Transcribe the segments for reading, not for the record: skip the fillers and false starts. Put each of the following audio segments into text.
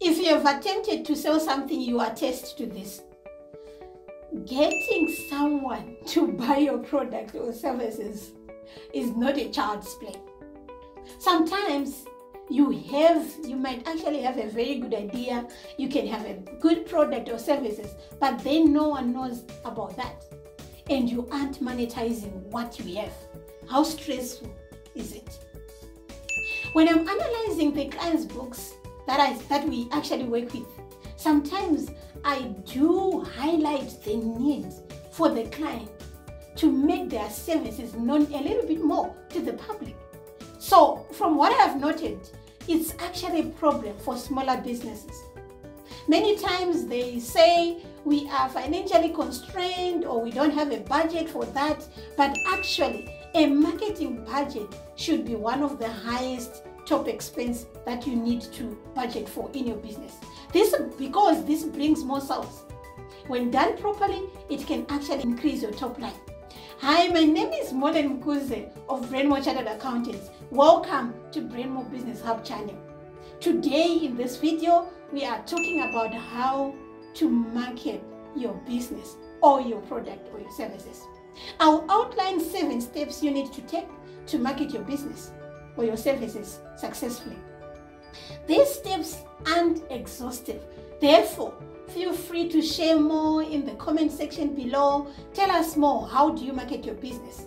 If you have attempted to sell something, you attest to this. Getting someone to buy your product or services is not a child's play. Sometimes you might actually have a very good idea, you can have a good product or services, but then no one knows about that, and you aren't monetizing what you have. How stressful is it? When I'm analyzing the clients' books that we actually work with, sometimes I do highlight the need for the client to make their services known a little bit more to the public. So from what I have noted, it's actually a problem for smaller businesses. Many times they say we are financially constrained or we don't have a budget for that, but actually a marketing budget should be one of the highest top expense that you need to budget for in your business. Because this brings more sales. When done properly, it can actually increase your top line. Hi, my name is Modern Mkuze of Brendmo Chartered Accountants. Welcome to Brendmo Business Hub channel. Today in this video, we are talking about how to market your business or your product or your services. I'll outline 7 steps you need to take to market your business or your services successfully. These steps aren't exhaustive. Therefore, feel free to share more in the comment section below. Tell us more. How do you market your business?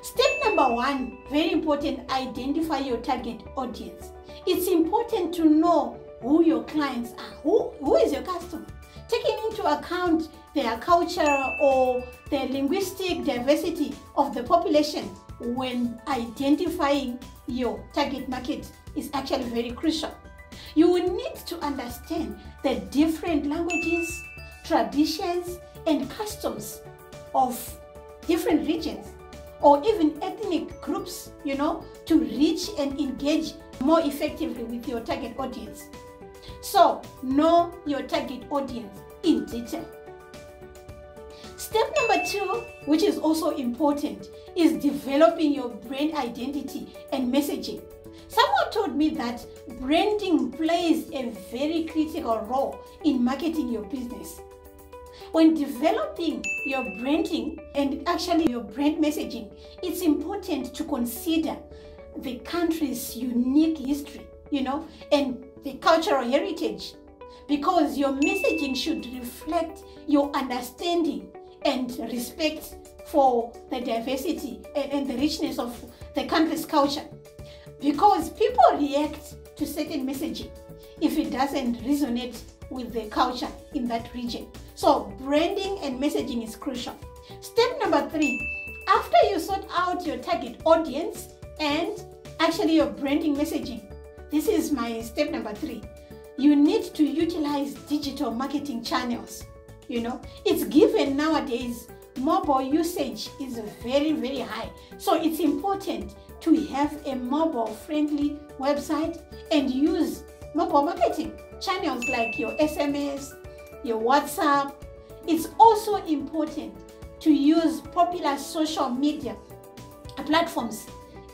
Step number 1, very important, identify your target audience. It's important to know who your clients are. Who is your customer? Taking into account their culture or the linguistic diversity of the population when identifying your target market is actually very crucial. You will need to understand the different languages, traditions, and customs of different regions or even ethnic groups, to reach and engage more effectively with your target audience. So, know your target audience in detail. Step number 2, which is also important, is developing your brand identity and messaging. Someone told me that branding plays a very critical role in marketing your business. When developing your branding and actually your brand messaging, it's important to consider the country's unique history, and the cultural heritage, because your messaging should reflect your understanding and respect for the diversity and the richness of the country's culture. Because people react to certain messaging if it doesn't resonate with the culture in that region. So branding and messaging is crucial. Step number 3, after you sort out your target audience and actually your branding messaging, this is my step number 3. You need to utilize digital marketing channels. It's given nowadays mobile usage is very, very high. So it's important to have a mobile-friendly website and use mobile marketing channels like your SMS, your WhatsApp. It's also important to use popular social media platforms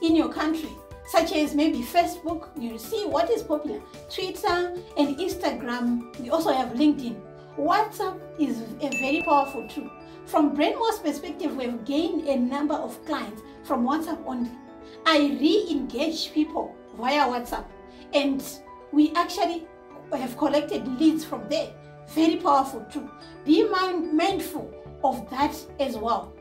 in your country, such as maybe Facebook. You see what is popular, Twitter and Instagram. We also have LinkedIn. WhatsApp is a very powerful tool. From Brendmo's perspective, we've gained a number of clients from WhatsApp only. I re-engage people via WhatsApp, and we actually have collected leads from there. Very powerful too. Be mindful of that as well.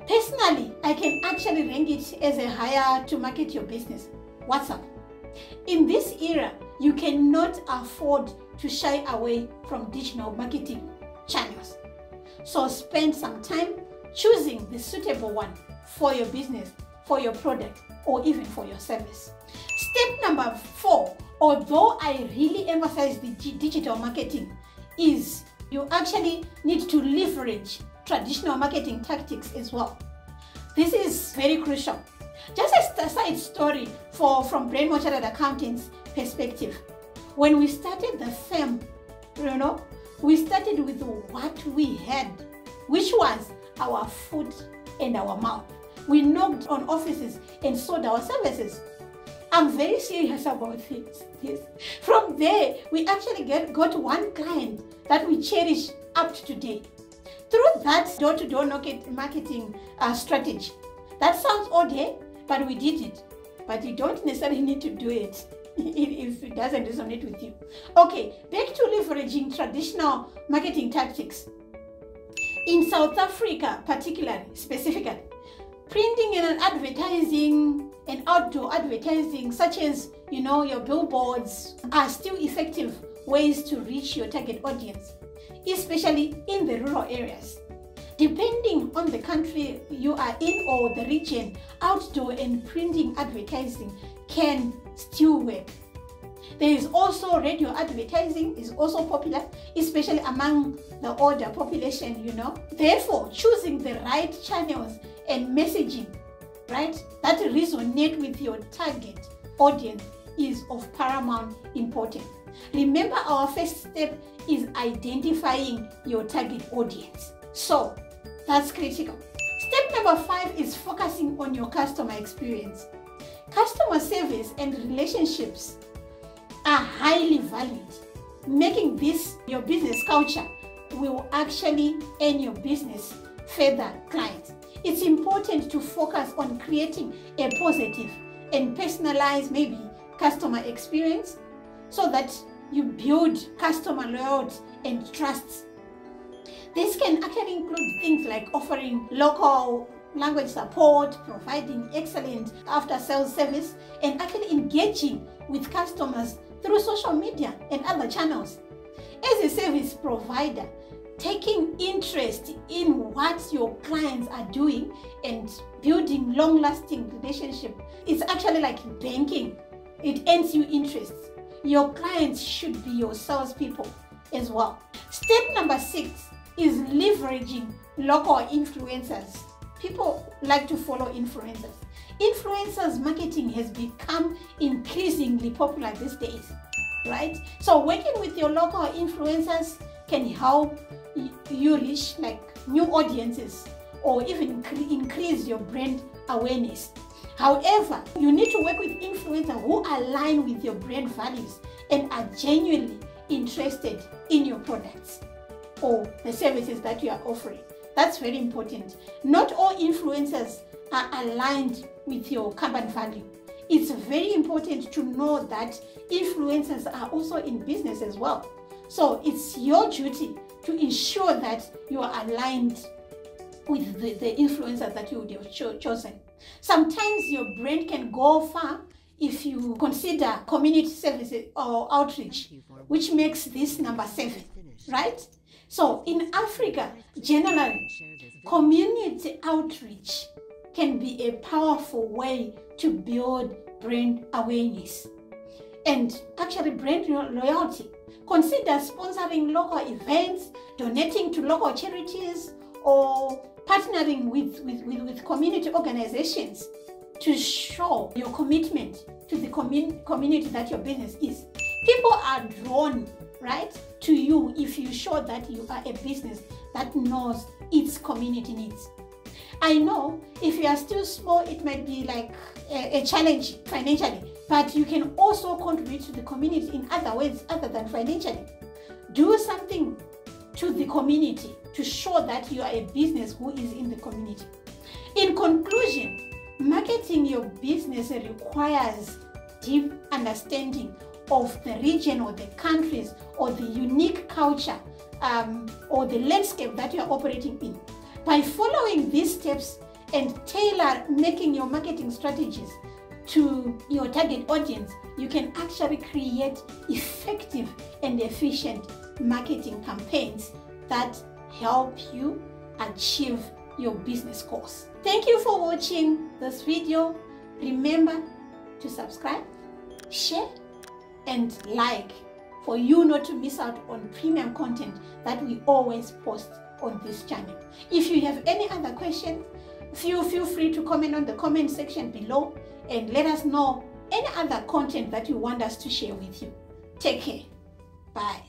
Personally, I can actually rank it as a hire to market your business. WhatsApp. In this era, you cannot afford to shy away from digital marketing channels. So spend some time choosing the suitable one for your business, for your product, or even for your service. Step number 4, although I really emphasize the digital marketing, is you actually need to leverage traditional marketing tactics as well. This is very crucial. Just a side story from Brendmo Chartered Accountants perspective. When we started the firm, we started with what we had, which was our foot and our mouth. We knocked on offices and sold our services. I'm very serious about this. From there, we actually got one client that we cherish up to today. Through that door-to-door marketing strategy. That sounds odd, eh? But we did it. But you don't necessarily need to do it if it doesn't resonate with you. Okay, back to leveraging traditional marketing tactics. In South Africa, particularly, specifically, printing and advertising and outdoor advertising, such as, your billboards, are still effective ways to reach your target audience, especially in the rural areas. Depending on the country you are in or the region, outdoor and printing advertising can still work. There is also radio advertising is also popular, especially among the older population, Therefore, choosing the right channels and messaging, right, that resonate with your target audience is of paramount importance. Remember, our first step is identifying your target audience. So, that's critical. Step number 5 is focusing on your customer experience. Customer service and relationships are highly valued. Making this your business culture will actually earn your business further clients. It's important to focus on creating a positive and personalized customer experience so that you build customer loyalty and trust. This can actually include things like offering local language support, providing excellent after-sales service, and actually engaging with customers through social media and other channels. As a service provider, taking interest in what your clients are doing and building long-lasting relationship is actually like banking. It earns you interest. Your clients should be your salespeople as well. Step number 6 is leveraging local influencers. People like to follow influencers. Influencers marketing has become increasingly popular these days, right? So working with your local influencers can help you reach new audiences or even increase your brand awareness. However, you need to work with influencers who align with your brand values and are genuinely interested in your products or the services that you are offering. That's very important. Not all influencers are aligned with your company value. It's very important to know that influencers are also in business as well. So it's your duty to ensure that you are aligned with the influencers that you would have chosen. Sometimes your brand can go far if you consider community services or outreach, which makes this number 7, right? So in Africa, generally, community outreach can be a powerful way to build brand awareness and actually brand loyalty. Consider sponsoring local events, donating to local charities, or partnering with community organizations to show your commitment to the community that your business is. People are drawn, right, to you if you show that you are a business that knows its community needs. I know if you are still small, it might be like a challenge financially, but you can also contribute to the community in other ways other than financially. Do something to the community to show that you are a business who is in the community. In conclusion, marketing your business requires deep understanding of the region or the countries or the unique culture or the landscape that you are operating in. By following these steps and making your marketing strategies to your target audience, you can actually create effective and efficient marketing campaigns that help you achieve your business goals. Thank you for watching this video. Remember to subscribe, share, and like for you not to miss out on premium content that we always post on this channel. If you have any other questions, feel free to comment on the comment section below and let us know any other content that you want us to share with you. Take care. Bye.